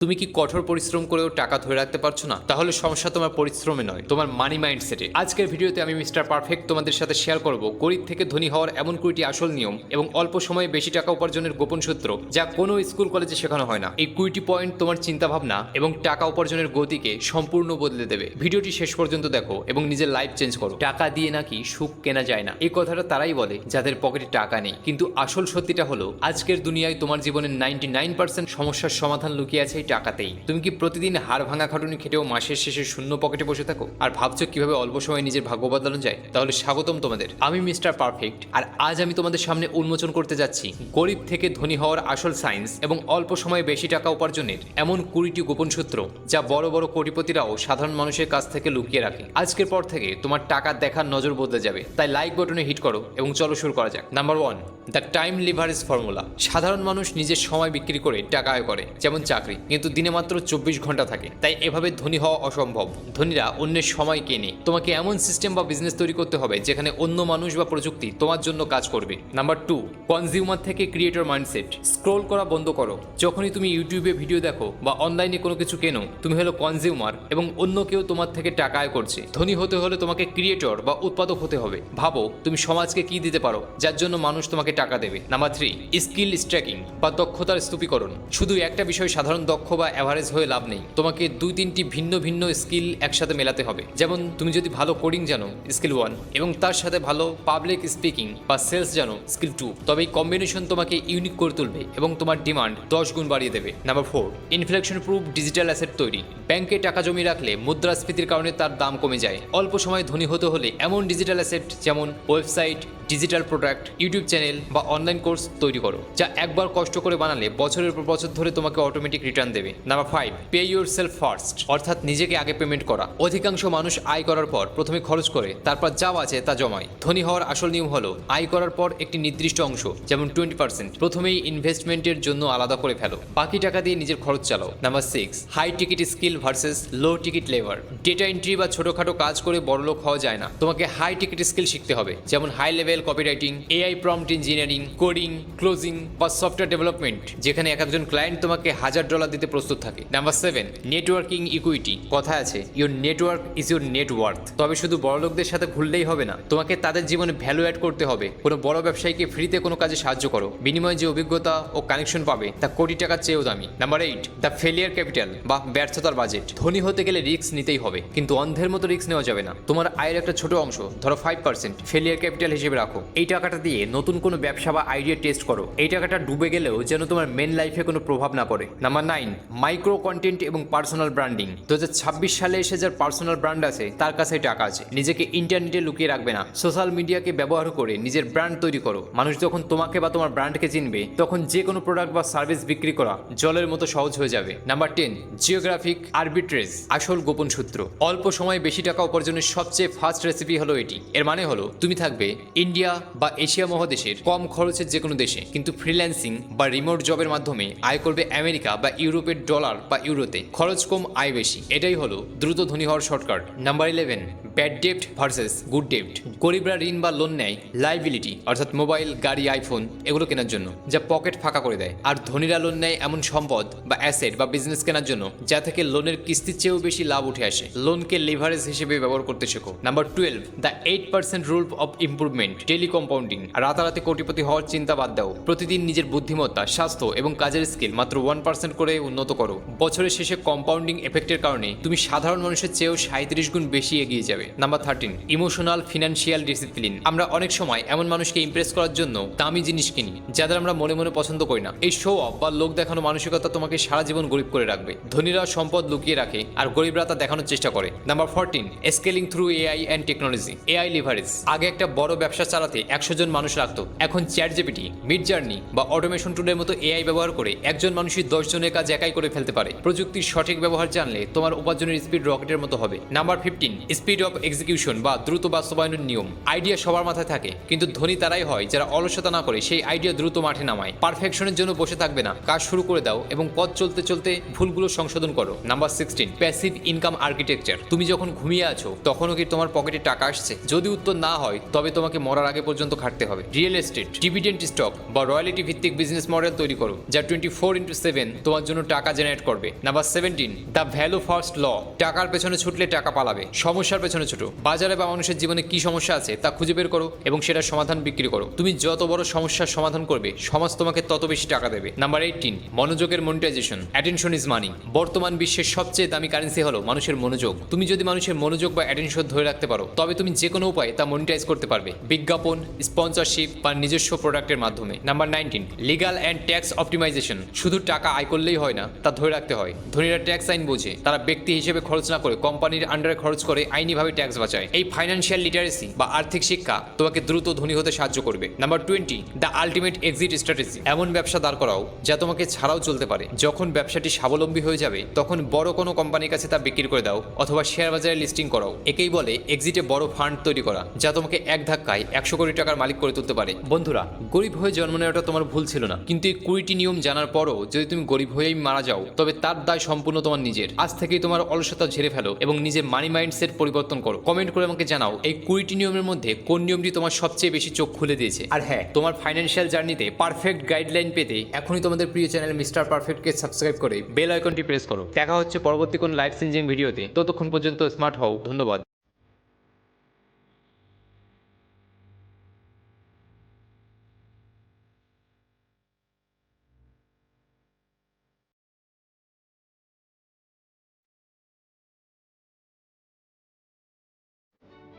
তুমি কি কঠোর পরিশ্রম করেও টাকা ধরে রাখতে পারছো না? তাহলে সমস্যা তোমার পরিশ্রমে নয়, তোমার মানি মাইন্ডসেটে। আজকের ভিডিওতে আমি মিস্টার পারফেক্ট তোমাদের সাথে শেয়ার করব গরিব থেকে ধনী হওয়ার এমন 20টি আসল নিয়ম এবং অল্প সময়ে বেশি টাকা উপার্জনের গোপন সূত্র, যা কোনো স্কুল কলেজে শেখানো হয় না। এই 20টি পয়েন্ট তোমার চিন্তাভাবনা এবং টাকা উপার্জনের গতিকে সম্পূর্ণ বদলে দেবে। ভিডিওটি শেষ পর্যন্ত দেখো এবং নিজের লাইফ চেঞ্জ করো। টাকা দিয়ে নাকি সুখ কেনা যায় না, এই কথাটা তারাই বলে যাদের পকেটে টাকা নেই। কিন্তু আসল সত্যিটা হলো, আজকের দুনিয়ায় তোমার জীবনের 99% সমস্যার সমাধান লুকিয়ে আছে এই টাকাতেই। তুমি কি প্রতিদিন হাড় ভাঙা খাটুনি খেটেও মাসের শেষে শূন্য পকেটে বসে থাকো আর ভাবছো কিভাবে অল্প সময়ে নিজের ভাগ্য বদলানো যায়? তাহলে স্বাগতম তোমাদের, আমি মিস্টার পারফেক্ট। আর আজ আমি তোমাদের সামনে উন্মোচন করতে যাচ্ছি গরিব থেকে ধনী হওয়ার আসল সায়েন্স এবং অল্প সময়ে বেশি টাকা উপার্জনের এমন 20টি গোপন সূত্র, যা বড় বড় কোটিপতিরাও সাধারণ মানুষের কাছ থেকে লুকিয়ে রাখে। আজকের পর থেকে তোমার টাকা দেখার নজর বদলে যাবে। তাই লাইক বাটনে হিট করো এবং চলো শুরু করা যাক। Number 1, the time leverage formula. সাধারণ মানুষ নিজের সময় বিক্রি করে টাকা আয় করে, যেমন চাকরি, কিন্তু দিনে মাত্র 24 ঘন্টা থাকে। তাই এভাবে ধনী হওয়া অসম্ভব। ধনীরা অন্যের সময় কেনে। তোমাকে এমন সিস্টেম বা বিজনেস তৈরি করতে হবে যেখানে অন্য মানুষ বা প্রযুক্তি তোমার জন্য কাজ করবে। নাম্বার 2, কনজিউমার থেকে ক্রিয়েটর মাইন্ডসেট। স্ক্রোল করা বন্ধ করো। যখনই তুমি ইউটিউবে ভিডিও দেখো বা অনলাইনে কোনো কিছু কেনো, তুমি হলো কনজিউমার এবং অন্য কেউ তোমার থেকে টাকা আয় করছে। ধনী হতে হলে তোমাকে ক্রিয়েটর বা উৎপাদক হতে হবে। ভাবো তুমি সমাজকে কি দিতে পারো যার জন্য মানুষ তোমাকে টাকা দেবে। নাম্বার 3, স্কিল স্ট্যাকিং বা দক্ষতার স্তূপীকরণ। শুধু একটা বিষয় সাধারণ দক্ষ বা অ্যাভারেজ হয়ে লাভ নেই, তোমাকে 2-3টি ভিন্ন ভিন্ন স্কিল একসাথে মেলাতে হবে। যেমন তুমি যদি ভালো কোডিং জানো, স্কিল 1, এবং তার সাথে ভালো পাবলিক স্পিকিং বা সেলস জানো, স্কিল 2, তবে এই কম্বিনেশন তোমাকে ইউনিক করে তুলবে এবং তোমার ডিমান্ড 10 গুণ বাড়িয়ে দেবে। Number 4, inflation proof digital asset তৈরি। ব্যাংকে টাকা জমিয়ে রাখলে মুদ্রাস্ফীতির কারণে তার দাম কমে যায়। অল্প সময়ে ধনী হতে হলে এমন ডিজিটাল অ্যাসেট যেমন website, digital product, YouTube channel বা অনলাইন কোর্স তৈরি করো, যা একবার কষ্ট করে বানালে বছরের পর বছর ধরে তোমাকে অটোমেটিক রিটার্ন দেবে। Number 5, pay your self first, অর্থাৎ নিজেকে আগে পেমেন্ট করা। অধিকাংশ মানুষ আয় করার পর প্রথমে খরচ করে, তারপর যা আছে তা জমায়। ধনী হওয়ার আসল নিয়ম হলো, আয় করার পর একটি নির্দিষ্ট অংশ, যেমন 20%, প্রথমেই ইনভেস্টমেন্টের জন্য আলাদা করে ফেলো। বাকি টাকা দিয়ে নিজের খরচ চালাও। Number 6, high ticket skill versus low ticket labour. Data entry বা ছোটখাটো কাজ করে বড়লোক হওয়া যায় না। তোমাকে হাই টিকিট স্কিল শিখতে হবে, যেমন high level copywriting, AI prompt engineering, coding, closing বা সফটওয়্যার ডেভেলপমেন্ট, যেখানে এক একজন ক্লায়েন্ট তোমাকে $1000 দিতে প্রস্তুত থাকে। Number 7, networking equity. কথা আছে, your network is your net worth. তবে শুধু বড়লোকদের সাথে ঘুরলেই হবে না, তোমাকে তাদের জীবনে ভ্যালু অ্যাড করতে হবে। কোনো বড় ব্যবসায়ীকে ফ্রিতে কোনো কাজে সাহায্য করো, বিনিময়ে যে অভিজ্ঞতা ও কানেকশন পাবে তা কোটি টাকার চেয়েও দামি। নাম্বার 8, দ্য ফেলিয়ার ক্যাপিটাল বা ব্যর্থতার বাজেট। ধনী হতে গেলে রিস্ক নিতেই হবে, কিন্তু অন্ধের মতো রিস্ক নেওয়া যাবে না। তোমার আয়ের একটা ছোট অংশ, ধরো 5%, ফেলিয়ার ক্যাপিটাল হিসেবে রাখো। এই টাকাটা দিয়ে নতুন কোনো ব্যবসা বা আইডিয়া টেস্ট করো। এই টাকাটা ডুবে গেলেও যেন তোমার মেন লাইফে কোনো প্রভাব না পড়ে। নাম্বার 9, মাইক্রো কন্টেন্ট এবং পার্সোনাল ব্র্যান্ডিং। 2026 সালে এসে যার পার্সোনাল ব্র্যান্ড আছে তার কাছে টাকা আছে। নিজেকে ইন্টারনেটে লুকিয়ে রাখবে না, সোশ্যাল মিডিয়াকে ব্যবহার করে নিজের ব্র্যান্ড তৈরি করো। মানুষ যখন তোমাকে বা তোমার ব্র্যান্ডকে চিনবে, তখন যে কোনো প্রোডাক্ট বা সার্ভিস বিক্রি করা জলের মতো সহজ হয়ে যাবে। নাম্বার 10, জিওগ্রাফিক আরবিট্রেজ, আসল গোপন সূত্র। অল্প সময়ে বেশি টাকা উপার্জনের সবচেয়ে ফাস্ট রেসিপি হলো এটি। এর মানে হলো, তুমি থাকবে ইন্ডিয়া বা এশিয়া মহাদেশের কম খরচের যে কোনো দেশে, কিন্তু ফ্রিল্যান্সিং বা রিমোট জবের মাধ্যমে আয় করবে আমেরিকা বা ইউরোপের ডলার বা ইউরোতে। খরচ কম, আয় বেশি। এটাই হলো দ্রুত ধনী হওয়ার shortcut. Number 11, bad ডেপ্ট versus good ডেপ্ট। গরিবরা ঋণ বা লোন নেয় লাইবিলিটি, অর্থাৎ মোবাইল, গাড়ি, আইফোন এগুলো কেনার জন্য, যা পকেট ফাঁকা করে দেয়। আর ধনীরা লোন নেয় এমন সম্পদ বা অ্যাসেট বা বিজনেস কেনার জন্য যা থেকে লোনের কিস্তির চেয়েও বেশি লাভ উঠে আসে। লোনকে লিভারেজ হিসেবে ব্যবহার করতে শেখো। Number 12, the 8% rule of improvement, daily compounding. রাতারাতি কোটিপতি হওয়ার চিন্তা বাদ দাও। প্রতিদিন নিজের বুদ্ধিমত্তা, স্বাস্থ্য এবং কাজের স্কিল মাত্র 1% করে উন্নত করো। বছরের শেষে কম্পাউন্ডিং এফেক্টের কারণে তুমি সাধারণ মানুষের চেয়েও 37 গুণ বেশি এগিয়ে যাবে। Number 13, emotional financial discipline. আমরা অনেক সময় এমন মানুষকে ইমপ্রেস করার জন্য দামি জিনিস কিনি যাদের আমরা মনে মনে পছন্দ করি না। এই শো অফ বা লোক দেখানো মানসিকতা তোমাকে সারা জীবন গরিব করে রাখবে। ধনীরা সম্পদ লুকিয়ে রাখে আর গরিবরা তা দেখানোর চেষ্টা করে। Number 14, scaling through AI and technology, AI leverage. আগে একটা বড় ব্যবসা চালাতে 100 জন মানুষ লাগতো, এখন চ্যাট জিপিটি, মিড জার্নি বা অটোমেশন টুলের মতো এআই ব্যবহার করে একজন মানুষই 10 জনের কাজ একাই করে ফেলতে পারে। প্রযুক্তির সঠিক ব্যবহার জানলে তোমার উপার্জনের স্পিড রকেটের মতো হবে। নাম্বার 15, স্পিড অফ এক্সিকিউশন বা দ্রুত বাস্তবায়নের নিয়ম। আইডিয়া সবার মাথায় থাকে, কিন্তু ধনী তারাই হয় যারা অলসতা না করে সেই আইডিয়া দ্রুত মাঠে নামায়। পারফেকশনের জন্য বসে থাকবে না, কাজ শুরু করে দাও এবং পথ চলতে চলতে ভুলগুলো সংশোধন করো। Number 16, passive income architecture. তুমি যখন ঘুমিয়ে আছো তখনও কি তোমার পকেটে টাকা আসছে? যদি উত্তর না হয়, তবে তোমাকে মরার আগে পর্যন্ত খাটতে হবে। রিয়েল এস্টেট, ডিভিডেন্ড স্টক বা রয়্যালিটি ভিত্তিক বিজনেস মডেল তৈরি করো, যা 24/7 তোমার জন্য টাকা জেনারেট করবে। Number 17, the value first law. টাকার পেছনে ছুটলে টাকা পালাবে। সমস্যার পেছনে ছোটো। বাজারে বা মানুষের জীবনে কি সমস্যা আছে তা খুঁজে বের করো এবং সেটার সমাধান বিক্রি করো। তুমি যত বড় সমস্যার সমাধান করবে, সমাজ তোমাকে তত বেশি টাকা দেবে। নাম্বার 18, মনোযোগের মনিটাইজেশন। Attention is money. বর্তমান বিশ্বের সবচেয়ে দামি কারেন্সি হলো মানুষের মনোযোগ। তুমি যদি মানুষের মনোযোগ বা অ্যাটেনশন ধরে রাখতে পারো, তবে তুমি যে কোনো উপায়ে তা মনিটাইজ করতে পারবে, বিজ্ঞাপন, স্পন্সরশিপ বা নিজস্ব প্রোডাক্টের মাধ্যমে। Number 19, legal and tax optimisation. শুধু টাকা আয় করলেই হয় না, তা ধরে রাখতে হয়। ধনীরা ট্যাক্স আইন বোঝে, তারা ব্যক্তি হিসেবে খরচ না করে কোম্পানির আন্ডারে খরচ করে আইনিভাবে ট্যাক্স বাঁচায়। এই ফাইন্যান্সিয়াল লিটারেসি বা আর্থিক শিক্ষা তোমাকে দ্রুত ধনী হতে সাহায্য করবে। Number 20, the ultimate exit strategy. এমন ব্যবসা দাঁড় করাও যা তোমাকে ছাড়াও চলতে পারে। যখন ব্যবসাটি স্বাবলম্বী হয়ে যাবে, তখন বড় কোনো কোম্পানির কাছে তা বিক্রি করে দাও অথবা শেয়ার বাজারে লিস্টিং করাও। একেই বলে এক্সিটে বড় ফান্ড তৈরি করা, যা তোমাকে এক ধাক্কায় 100 কোটি টাকার মালিক করে তুলতে পারে। বন্ধুরা, গরিব হয়ে জন্ম নেওয়াটা তোমার ভুল ছিল না, কিন্তু এই 20টি নিয়ম জানার পরও যদি তুমি গরিব হয়েই মারা যাও, তবে তার দায় সম্পূর্ণ তোমার নিজের। আজ থেকেই তোমার অলসতা ঝেড়ে ফেলো এবং নিজের মানি মাইন্ডসেট পরিবর্তন করো। কমেন্ট করে আমাকে জানাও এই 20টি নিয়মের মধ্যে কোন নিয়মটি তোমার সবচেয়ে বেশি চোখ খুলে দিয়েছে। আর হ্যাঁ, তোমার ফাইন্যান্সিয়াল জার্নিতে পারফেক্ট গাইডলাইন পেতে এখনই তোমাদের প্রিয় চ্যানেল মিস্টার পারফেক্টকে সাবস্ক্রাইব করে বেল আইকনটি প্রেস করো। দেখা হচ্ছে পরবর্তী কোন লাইফ চেঞ্জিং ভিডিওতে। ততক্ষণ পর্যন্ত স্মার্ট হও। ধন্যবাদ।